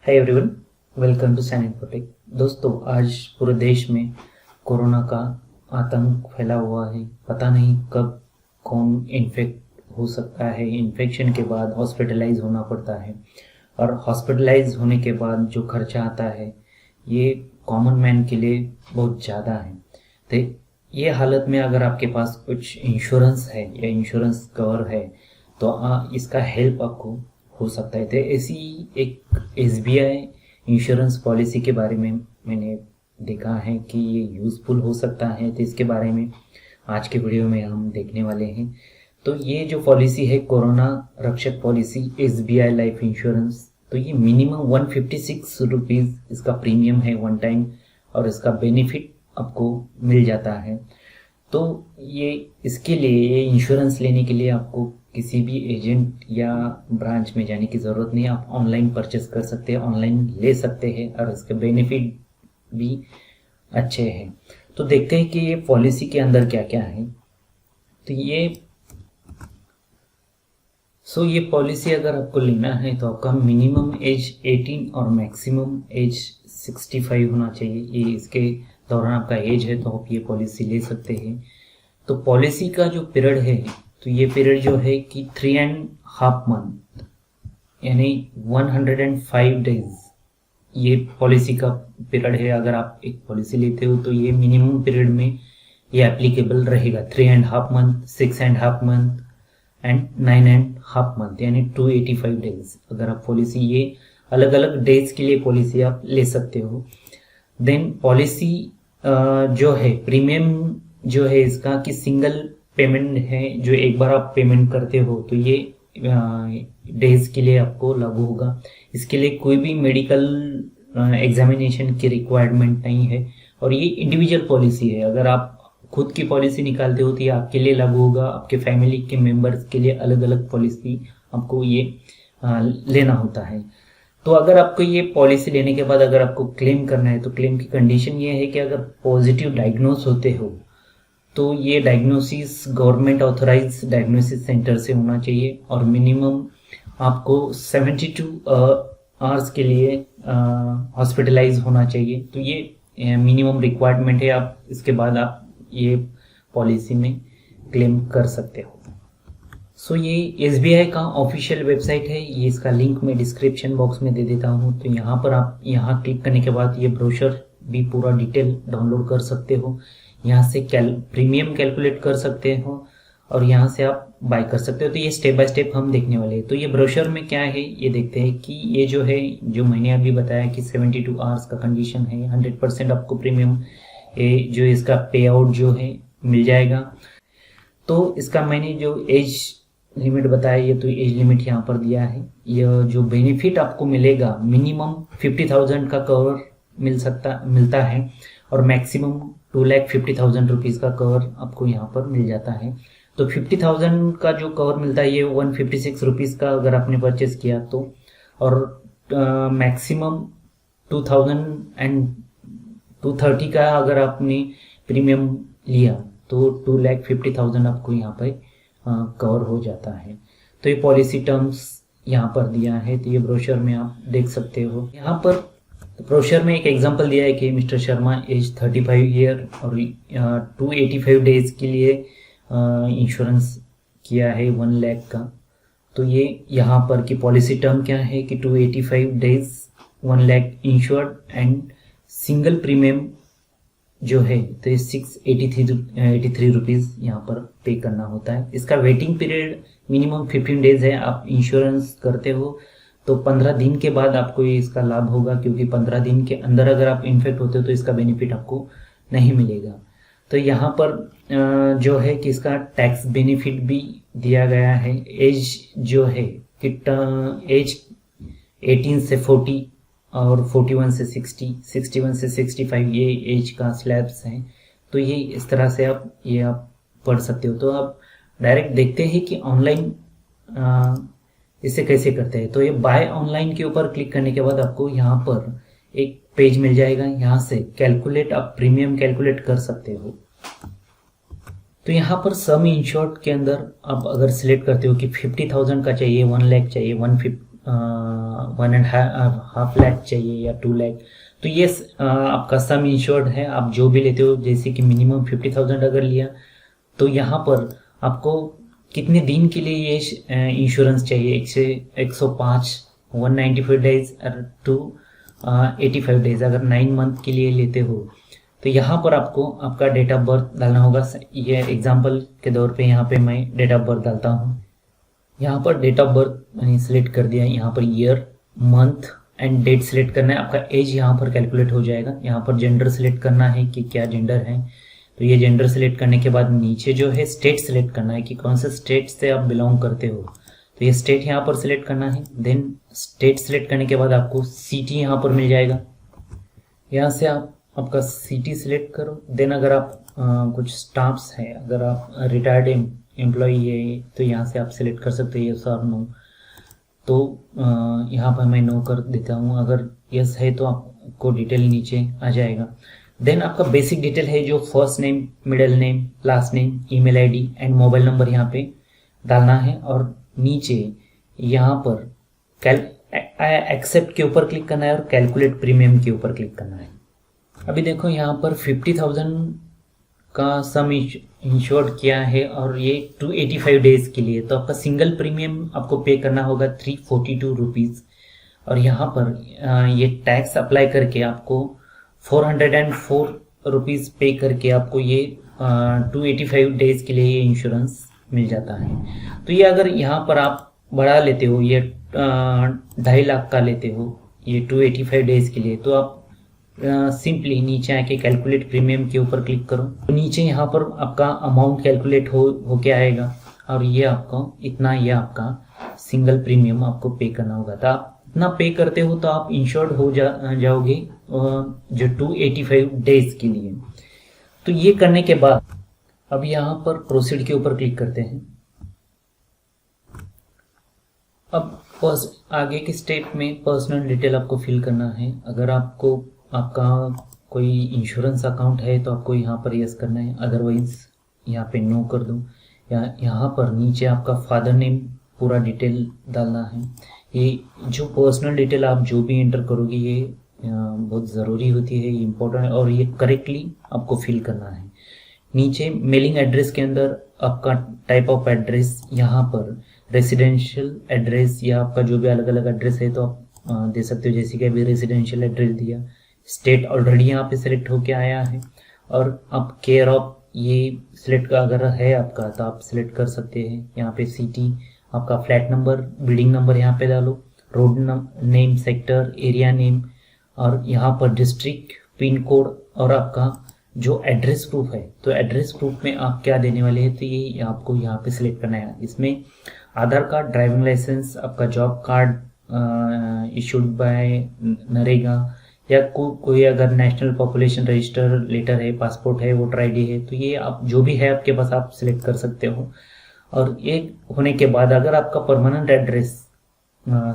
Hi everyone, welcome to San Infotech. दोस्तों, आज पूरे देश में कोरोना का आतंक फैला हुआ है। पता नहीं कब कौन इन्फेक्ट हो सकता है। इन्फेक्शन के बाद हॉस्पिटलाइज होना पड़ता है और हॉस्पिटलाइज होने के बाद जो खर्चा आता है ये कॉमन मैन के लिए बहुत ज़्यादा है। तो ये हालत में अगर आपके पास कुछ इंश्योरेंस है या इंश्योरेंस कवर है तो इसका हेल्प आपको हो सकता है। तो ऐसी एक एसबीआई इंश्योरेंस पॉलिसी के बारे में मैंने देखा है कि ये यूज़फुल हो सकता है, तो इसके बारे में आज के वीडियो में हम देखने वाले हैं। तो ये जो पॉलिसी है कोरोना रक्षक पॉलिसी एसबीआई लाइफ इंश्योरेंस, तो ये मिनिमम 156 रुपीज़ इसका प्रीमियम है वन टाइम और इसका बेनिफिट आपको मिल जाता है। तो ये इसके लिए ये इंश्योरेंस लेने के लिए आपको किसी भी एजेंट या ब्रांच में जाने की ज़रूरत नहीं है। आप ऑनलाइन परचेस कर सकते हैं, ऑनलाइन ले सकते हैं और इसके बेनिफिट भी अच्छे हैं। तो देखते हैं कि ये पॉलिसी के अंदर क्या क्या है। तो ये पॉलिसी अगर आपको लेना है तो आपका मिनिमम एज 18 और मैक्सिमम एज 65 होना चाहिए। ये इसके दौरान आपका एज है तो आप ये पॉलिसी ले सकते हैं। तो पॉलिसी का जो पीरियड है तो ये पीरियड जो है कि 3.5 मंथ यानी 105 डेज ये पॉलिसी का पीरियड है। अगर आप एक पॉलिसी लेते हो तो ये मिनिमम पीरियड में ये एप्लीकेबल रहेगा। 3.5 मंथ, 6.5 मंथ एंड 9.5 मंथ यानी 285 डेज। अगर आप पॉलिसी ये अलग अलग डेज के लिए पॉलिसी आप ले सकते हो। देन पॉलिसी जो है प्रीमियम जो है इसका कि सिंगल पेमेंट है, जो एक बार आप पेमेंट करते हो तो ये डेज के लिए आपको लागू होगा। इसके लिए कोई भी मेडिकल एग्जामिनेशन की रिक्वायरमेंट नहीं है और ये इंडिविजुअल पॉलिसी है। अगर आप खुद की पॉलिसी निकालते हो तो ये आपके लिए लागू होगा। आपके फैमिली के मेंबर्स के लिए अलग अलग पॉलिसी आपको ये लेना होता है। तो अगर आपको ये पॉलिसी लेने के बाद अगर आपको क्लेम करना है तो क्लेम की कंडीशन ये है कि अगर पॉजिटिव डायग्नोस होते हो तो ये diagnosis government authorise diagnosis centre से होना चाहिए और मिनिमम आपको 72 आवर्स के लिए हॉस्पिटलाइज होना चाहिए। तो ये मिनिमम रिक्वायरमेंट है। आप इसके बाद आप ये पॉलिसी में क्लेम कर सकते हो। सो ये एसबीआई का ऑफिशियल वेबसाइट है। ये इसका लिंक मैं डिस्क्रिप्शन बॉक्स में दे देता हूँ। तो यहाँ पर आप यहाँ क्लिक करने के बाद ये ब्रोशर भी पूरा डिटेल डाउनलोड कर सकते हो। यहाँ से प्रीमियम कैलकुलेट कर सकते हो और यहाँ से आप बाय कर सकते हो। तो ये स्टेप बाय स्टेप हम देखने वाले हैं। तो ये ब्रोशर में क्या है ये देखते हैं कि ये जो है जो मैंने अभी बताया कि 72 आवर्स का कंडीशन है, 100% आपको प्रीमियम जो इसका पे आउट जो है मिल जाएगा। तो इसका मैंने जो एज लिमिट बताया ये तो एज लिमिट यहाँ पर दिया है। यह जो बेनिफिट आपको मिलेगा मिनिमम 50,000 का कवर मिलता है और मैक्सिमम 2,50,000 रुपीज़ का कवर आपको यहाँ पर मिल जाता है। तो 50,000 का जो कवर मिलता है ये 156 रुपीज़ का अगर आपने परचेस किया तो, और मैक्सिमम 2,230 का अगर आपने प्रीमियम लिया तो 2,50,000 आपको यहाँ पर कवर हो जाता है। तो ये पॉलिसी टर्म्स यहाँ पर दिया है। तो ये ब्रोशर में आप देख सकते हो। यहाँ पर ब्रोशर में एक एग्जांपल दिया है कि मिस्टर शर्मा एज 35 ईयर और 285 डेज के लिए इंश्योरेंस किया है 1 लाख का। तो ये यहाँ पर की पॉलिसी टर्म क्या है कि 285 days 1 lakh insured and single premium जो है तो 683 रुपीज़ यहाँ पर पे करना होता है। इसका वेटिंग पीरियड मिनिमम 15 डेज है। आप इंश्योरेंस करते हो तो 15 दिन के बाद आपको ये इसका लाभ होगा, क्योंकि 15 दिन के अंदर अगर आप इन्फेक्ट होते हो तो इसका बेनिफिट आपको नहीं मिलेगा। तो यहाँ पर जो है कि इसका टैक्स बेनिफिट भी दिया गया है। एज जो है कि एज 18 से 40 और 41 से 60, 61 से 65 ये एज का स्लैब्स हैं। तो ये इस तरह से आप पढ़ सकते हो। तो आप डायरेक्ट देखते हैं कि ऑनलाइन इसे कैसे करते हैं। तो ये बाय ऑनलाइन के ऊपर क्लिक करने के बाद आपको यहाँ पर एक पेज मिल जाएगा। यहाँ से कैलकुलेट आप प्रीमियम कैलकुलेट कर सकते हो। तो यहाँ पर सम इंश्योर्ड के अंदर आप अगर सिलेक्ट करते हो कि 50,000 का चाहिए, 1 लाख चाहिए, 1.5 लाख चाहिए या 2 लाख, तो ये आपका सम इंश्योर्ड है। आप जो भी लेते हो, जैसे कि मिनिमम 50,000 अगर लिया तो यहाँ पर आपको कितने दिन के लिए ये इंश्योरेंस चाहिए, 105, 195 डेज टू 85 डेज। अगर 9 मंथ के लिए लेते हो तो यहाँ पर आपको आपका डेट ऑफ बर्थ डालना होगा। ये एग्जांपल के तौर पे यहाँ पे मैं डेट ऑफ बर्थ डालता हूँ। यहाँ पर डेट ऑफ बर्थ मैंने सिलेक्ट कर दिया। यहाँ पर year, month and date select करना है। आपका एज यहाँ पर कैलकुलेट हो जाएगा। यहाँ पर जेंडर सिलेक्ट करना है कि क्या जेंडर है, तो ये जेंडर सिलेक्ट करने के बाद नीचे जो है स्टेट सिलेक्ट करना है कि कौन से स्टेट से आप बिलोंग करते हो, तो ये स्टेट यहाँ पर सिलेक्ट करना है। देन स्टेट सिलेक्ट करने के बाद आपको सिटी यहाँ पर मिल जाएगा। यहाँ से आप आपका सिटी सिलेक्ट करो। देन अगर आप कुछ स्टाफ्स हैं, अगर आप रिटायर्ड एम्प्लॉई है तो यहाँ से आप सिलेक्ट कर सकते हैं यस और नो। तो यहाँ पर मैं नो कर देता हूँ। अगर यस है तो आपको डिटेल नीचे आ जाएगा। देन आपका बेसिक डिटेल है जो first name, middle name, last name, email ID and mobile number यहाँ पे डालना है। और नीचे यहाँ पर एक्सेप्ट के ऊपर क्लिक करना है और कैलकुलेट प्रीमियम के ऊपर क्लिक करना है। अभी देखो यहाँ पर 50,000 का सम इंश्योर्ड किया है और ये 285 डेज के लिए, तो आपका सिंगल प्रीमियम आपको पे करना होगा 342 रुपीज़। और यहाँ पर ये टैक्स अप्लाई करके आपको 404 रुपीज़ पे करके आपको ये 285 डेज के लिए ये इंश्योरेंस मिल जाता है। तो ये अगर यहाँ पर आप बढ़ा लेते हो, ये 2.5 लाख का लेते हो ये 285 डेज के लिए, तो आप सिंपली नीचे आके कैलकुलेट प्रीमियम के ऊपर क्लिक करो। तो नीचे यहाँ पर आपका अमाउंट कैलकुलेट हो के आएगा और ये आपको इतना, ये आपका सिंगल प्रीमियम आपको पे करना होगा। तो आप इतना पे करते हो तो आप इंश्योर्ड हो जाओगे जो 285 डेज के लिए। तो ये करने के बाद अब यहाँ पर प्रोसीड के ऊपर क्लिक करते हैं। अब आगे के स्टेप में पर्सनल डिटेल आपको फिल करना है। अगर आपका कोई इंश्योरेंस अकाउंट है तो आपको यहाँ पर यस करना है, अदरवाइज यहाँ पे नो कर दो। या यहाँ पर नीचे आपका फादर नेम पूरा डिटेल डालना है। ये जो पर्सनल डिटेल आप जो भी एंटर करोगे ये बहुत ज़रूरी होती है, ये इम्पोर्टेंट है और ये करेक्टली आपको फिल करना है। नीचे मेलिंग एड्रेस के अंदर आपका टाइप ऑफ एड्रेस, यहाँ पर रेसिडेंशियल एड्रेस या आपका जो भी अलग अलग एड्रेस है तो आप दे सकते हो। जैसे कि अभी रेसिडेंशियल एड्रेस दिया, स्टेट ऑलरेडी यहाँ पे सिलेक्ट होके आया है और आप केयर ऑफ ये सिलेक्ट अगर है आपका तो आप सिलेक्ट कर सकते हैं। यहाँ पे सिटी, आपका फ्लैट नंबर, बिल्डिंग नंबर यहाँ पे डालो, road name, sector, area name और यहाँ पर डिस्ट्रिक्ट, पिन कोड और आपका जो एड्रेस प्रूफ है तो एड्रेस प्रूफ में आप क्या देने वाले हैं तो ये आपको यहाँ पे सिलेक्ट करना है। इसमें आधार कार्ड, ड्राइविंग लाइसेंस, आपका job card issued by NREGA या कोई अगर नेशनल पॉपुलेशन रजिस्टर लेटर है, पासपोर्ट है, वोटर आईडी है, तो ये आप जो भी है आपके पास आप सिलेक्ट कर सकते हो। और ये होने के बाद अगर आपका परमानेंट एड्रेस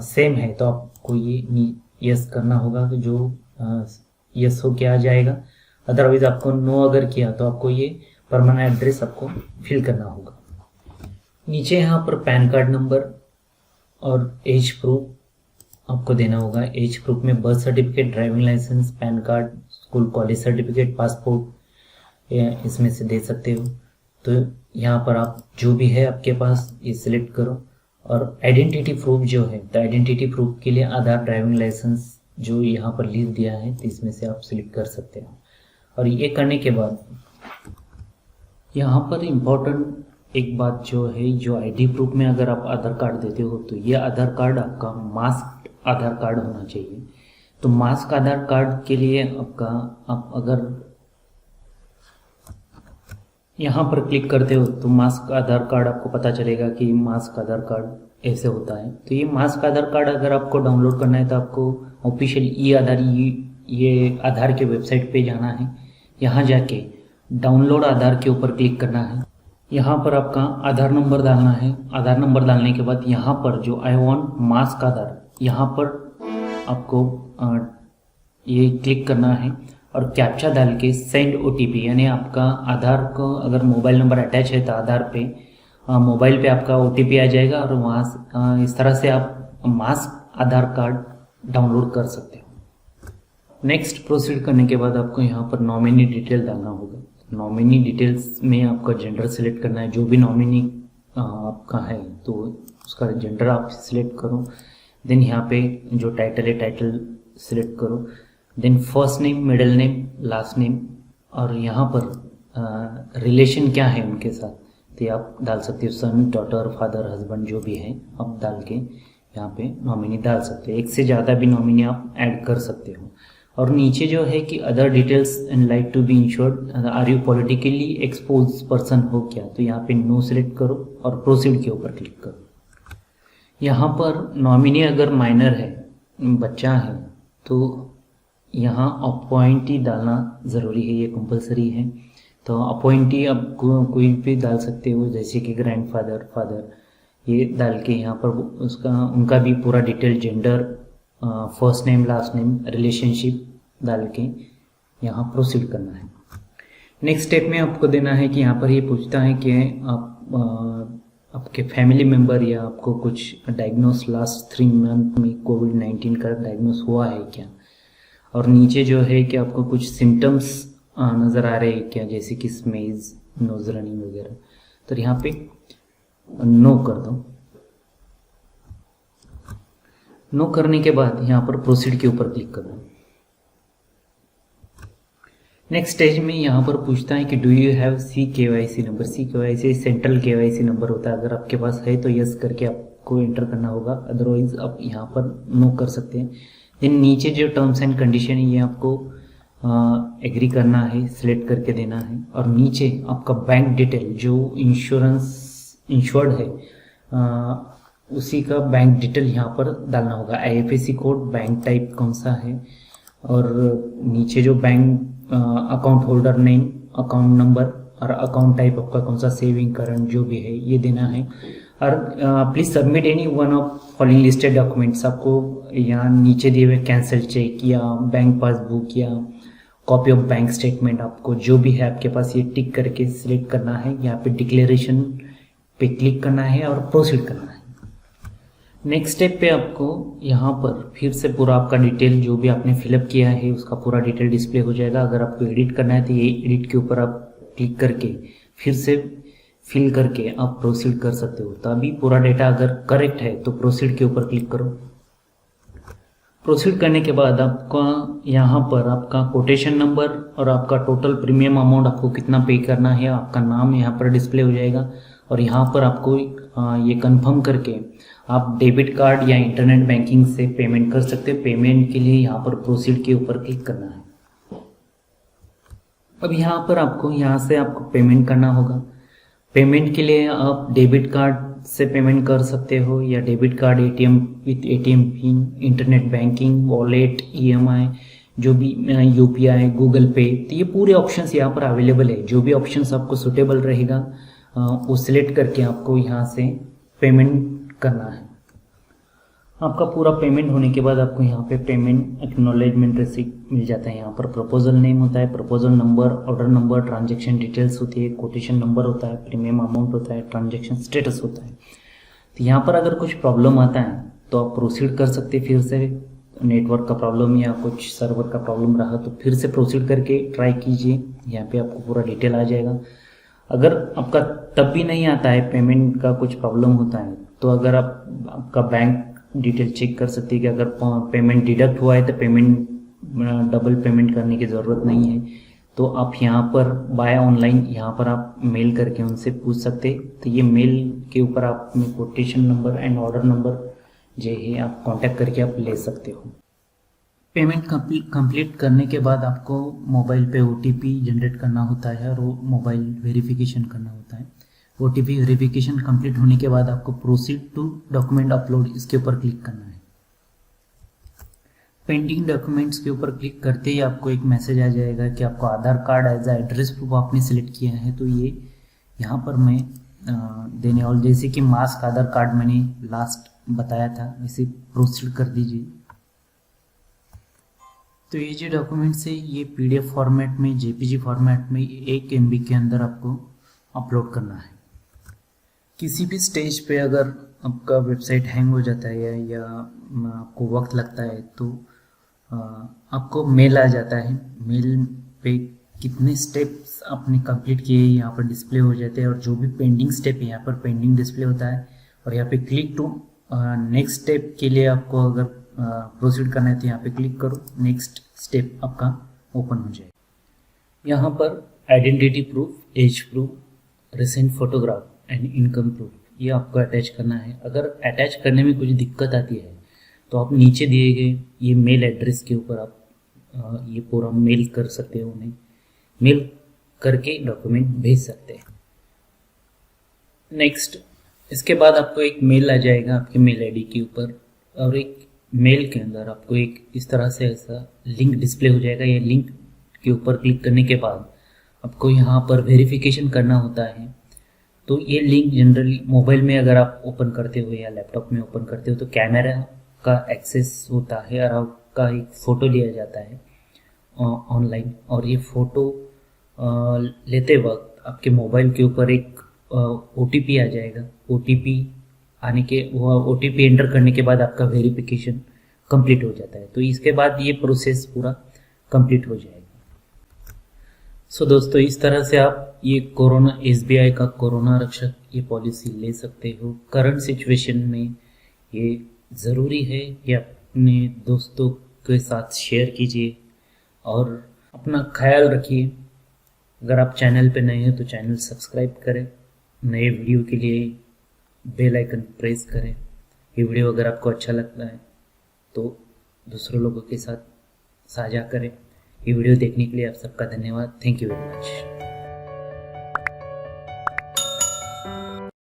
सेम है तो आपको ये यस करना होगा, जो यस हो के आ जाएगा। अदरवाइज आपको नो अगर किया तो आपको ये परमानेंट एड्रेस आपको फिल करना होगा। नीचे यहाँ पर पैन कार्ड नंबर और एज प्रूफ आपको देना होगा। एज प्रूफ में birth certificate, driving licence, PAN card, school college certificate, passport इसमें से दे सकते हो। तो यहाँ पर आप जो भी है आपके पास ये सिलेक्ट करो। और आइडेंटिटी प्रूफ जो है तो आइडेंटिटी प्रूफ के लिए आधार, ड्राइविंग लाइसेंस जो यहाँ पर लिस्ट दिया है तो इसमें से आप सिलेक्ट कर सकते हो। और ये करने के बाद यहाँ पर इम्पोर्टेंट एक बात जो है, जो आईडी प्रूफ में अगर आप आधार कार्ड देते हो तो ये आधार कार्ड आपका मास्क आधार कार्ड होना चाहिए। तो मास्क आधार कार्ड के लिए आप अगर यहाँ पर क्लिक करते हो तो मास्क आधार कार्ड आपको पता चलेगा कि मास्क आधार कार्ड ऐसे होता है। तो ये मास्क आधार कार्ड अगर आपको डाउनलोड करना है तो आपको ऑफिशियल ई आधार ये आधार के वेबसाइट पे जाना है। यहाँ जाके डाउनलोड आधार के ऊपर क्लिक करना है। यहाँ पर आपका आधार नंबर डालना है। आधार नंबर डालने के बाद यहाँ पर जो आई वांट मास्क आधार, यहाँ पर आपको ये क्लिक करना है और कैप्चा डाल के सेंड ओटीपी, यानी आपका आधार को अगर मोबाइल नंबर अटैच है तो आधार पे मोबाइल पे आपका ओटीपी आ जाएगा और वहाँ इस तरह से आप मास्क आधार कार्ड डाउनलोड कर सकते हो। नेक्स्ट प्रोसीड करने के बाद आपको यहाँ पर नॉमिनी डिटेल डालना होगा। नॉमिनी डिटेल्स में आपका जेंडर सिलेक्ट करना है, जो भी नॉमिनी आपका है तो उसका जेंडर आप सिलेक्ट करो। देन यहाँ पे जो टाइटल है टाइटल सिलेक्ट करो। Then first name, middle name, last name, और यहाँ पर रिलेशन क्या है उनके साथ तो ये आप डाल सकते हो, सन, डॉटर, फादर, हस्बैंड जो भी है आप डाल के यहाँ पे नॉमिनी डाल सकते हो। एक से ज़्यादा भी नॉमिनी आप ऐड कर सकते हो। और नीचे जो है कि other details and like to be insured, are you politically expose person हो क्या, तो यहाँ पे नो सिलेक्ट करो और प्रोसीड के ऊपर क्लिक करो। यहाँ पर नॉमिनी अगर माइनर है, बच्चा है, तो यहाँ अपॉइंटी डालना ज़रूरी है, ये कंपलसरी है। तो अपॉइंटी आप कोई भी डाल सकते हो, जैसे कि ग्रैंडफादर, फादर, ये डाल के यहाँ पर उसका उनका भी पूरा detail, gender, first name, last name, relationship डाल के यहाँ प्रोसीड करना है। नेक्स्ट स्टेप में आपको देना है कि यहाँ पर ये पूछता है कि आप आपके फैमिली मेम्बर या आपको कुछ डायग्नोस लास्ट 3 मंथ में कोविड-19 का डायग्नोस हुआ है क्या, और नीचे जो है कि आपको कुछ सिम्टम्स नज़र आ रहे हैं क्या, जैसे कि स्मेज, नोज रनिंग वगैरह, तो यहाँ पे नो कर दो। नो करने के बाद यहाँ पर प्रोसीड के ऊपर क्लिक कर दो। नेक्स्ट स्टेज में यहाँ पर पूछता है कि do you have CKYC number. CKYC central KYC number होता है, अगर आपके पास है तो यस करके आपको एंटर करना होगा, अदरवाइज आप यहाँ पर नो कर सकते हैं। देन नीचे जो टर्म्स एंड कंडीशन है ये आपको एग्री करना है, सिलेक्ट करके देना है। और नीचे आपका बैंक डिटेल, जो इंश्योर्ड है उसी का बैंक डिटेल यहाँ पर डालना होगा। IFSC कोड, बैंक टाइप कौन सा है, और नीचे जो bank account holder name, account number और अकाउंट टाइप आपका कौन सा, सेविंग, करंट जो भी है ये देना है। और please submit any one of following listed documents, आपको यहाँ नीचे दिए हुए कैंसिल चेक या बैंक पासबुक या कॉपी ऑफ बैंक स्टेटमेंट, आपको जो भी है आपके पास ये टिक करके सिलेक्ट करना है। यहाँ पे डिक्लेरेशन पे क्लिक करना है और प्रोसीड करना है। नेक्स्ट स्टेप पे आपको यहाँ पर फिर से पूरा आपका डिटेल जो भी आपने फिलअप किया है उसका पूरा डिटेल डिस्प्ले हो जाएगा। अगर आपको एडिट करना है तो ये एडिट के ऊपर आप क्लिक करके फिर से फिल करके आप प्रोसीड कर सकते हो। तो अभी पूरा डेटा अगर करेक्ट है तो प्रोसीड के ऊपर क्लिक करो। प्रोसीड करने के बाद आपका यहाँ पर आपका कोटेशन नंबर और आपका टोटल प्रीमियम अमाउंट आपको कितना पे करना है, आपका नाम यहाँ पर डिस्प्ले हो जाएगा। और यहाँ पर आपको ये कंफर्म करके आप डेबिट कार्ड या इंटरनेट बैंकिंग से पेमेंट कर सकते हैं। पेमेंट के लिए यहाँ पर प्रोसीड के ऊपर क्लिक करना है। अब यहाँ पर आपको यहाँ से आपको पेमेंट करना होगा। पेमेंट के लिए आप डेबिट कार्ड से पेमेंट कर सकते हो या debit card, ATM with ATM pin, internet banking, wallet, EMI, जो भी UPI, गूगल पे, तो ये पूरे ऑप्शंस यहाँ पर अवेलेबल है। जो भी ऑप्शंस आपको सुटेबल रहेगा वो सिलेक्ट करके आपको यहाँ से पेमेंट करना है। आपका पूरा पेमेंट होने के बाद आपको यहाँ पे पेमेंट एक्नॉलेजमेंट रिसीप्ट मिल जाता है। यहाँ पर प्रपोजल नेम होता है, proposal number, order number, transaction details होती है, कोटेशन नंबर होता है, प्रीमियम अमाउंट होता है, ट्रांजैक्शन स्टेटस होता है। तो यहाँ पर अगर कुछ प्रॉब्लम आता है तो आप प्रोसीड कर सकते हैं। फिर से नेटवर्क का प्रॉब्लम या कुछ सर्वर का प्रॉब्लम रहा तो फिर से प्रोसीड करके ट्राई कीजिए। यहाँ पे आपको पूरा डिटेल आ जाएगा। अगर आपका तब भी नहीं आता है, पेमेंट का कुछ प्रॉब्लम होता है, तो अगर आपका बैंक डिटेल चेक कर सकते हैं कि अगर पेमेंट डिडक्ट हुआ है तो पेमेंट डबल पेमेंट करने की ज़रूरत नहीं है। तो आप यहाँ पर बाय ऑनलाइन यहाँ पर आप मेल करके उनसे पूछ सकते। तो ये मेल के ऊपर आप quotation number and order number जो है आप कांटेक्ट करके आप ले सकते हो। पेमेंट कंप्लीट करने के बाद आपको मोबाइल पे OTP जनरेट करना होता है और वो मोबाइल वेरिफिकेशन करना होता है। OTP वेरिफिकेशन कंप्लीट होने के बाद आपको प्रोसीड टू डॉक्यूमेंट अपलोड, इसके ऊपर क्लिक करना है। पेंडिंग डॉक्यूमेंट्स के ऊपर क्लिक करते ही आपको एक मैसेज आ जाएगा कि आपको आधार कार्ड एज एड्रेस प्रूफ आपने सिलेक्ट किया है। तो ये यहाँ पर मैं देने वाला, जैसे कि मास्क आधार कार्ड मैंने लास्ट बताया था, इसे प्रोसीड कर दीजिए। तो ये जो डॉक्यूमेंट्स है ये PDF फॉर्मेट में, JPG फॉर्मेट में 1 MB के अंदर आपको अपलोड करना है। किसी भी स्टेज पे अगर आपका वेबसाइट हैंग हो जाता है या आपको वक्त लगता है तो आपको मेल आ जाता है। मेल पे कितने स्टेप्स आपने कंप्लीट किए यहाँ पर डिस्प्ले हो जाते हैं और जो भी पेंडिंग स्टेप है यहाँ पर पेंडिंग डिस्प्ले होता है। और यहाँ पे क्लिक टू नेक्स्ट स्टेप के लिए आपको अगर प्रोसीड करना है तो यहाँ पे क्लिक करो, नेक्स्ट स्टेप आपका ओपन हो जाएगा। यहाँ पर identity proof, age proof, recent photograph and income proof ये आपको अटैच करना है। अगर अटैच करने में कुछ दिक्कत आती है तो आप नीचे दिए गए ये मेल एड्रेस के ऊपर आप ये पूरा मेल कर सकते हो, उन्हें मेल करके डॉक्यूमेंट भेज सकते हैं। नेक्स्ट, इसके बाद आपको एक मेल आ जाएगा आपके मेल आईडी के ऊपर और एक मेल के अंदर आपको एक इस तरह से ऐसा लिंक डिस्प्ले हो जाएगा। ये लिंक के ऊपर क्लिक करने के बाद आपको यहाँ पर वेरिफिकेशन करना होता है। तो ये लिंक जनरली मोबाइल में अगर आप ओपन करते हो या लैपटॉप में ओपन करते हो तो कैमरा का एक्सेस होता है और आपका एक फ़ोटो लिया जाता है ऑनलाइन। और ये फ़ोटो लेते वक्त आपके मोबाइल के ऊपर एक OTP आ जाएगा। OTP आने के OTP एंटर करने के बाद आपका वेरिफिकेशन कंप्लीट हो जाता है। तो इसके बाद ये प्रोसेस पूरा कंप्लीट हो जाएगा। सो दोस्तों, इस तरह से आप ये कोरोना SBI का कोरोना रक्षक ये पॉलिसी ले सकते हो। करंट सिचुएशन में ये ज़रूरी है कि अपने दोस्तों के साथ शेयर कीजिए और अपना ख्याल रखिए। अगर आप चैनल पे नए हैं तो चैनल सब्सक्राइब करें, नए वीडियो के लिए बेल आइकन प्रेस करें। ये वीडियो अगर आपको अच्छा लगता है तो दूसरों लोगों के साथ साझा करें। ये वीडियो देखने के लिए आप सबका धन्यवाद। Thank you very much.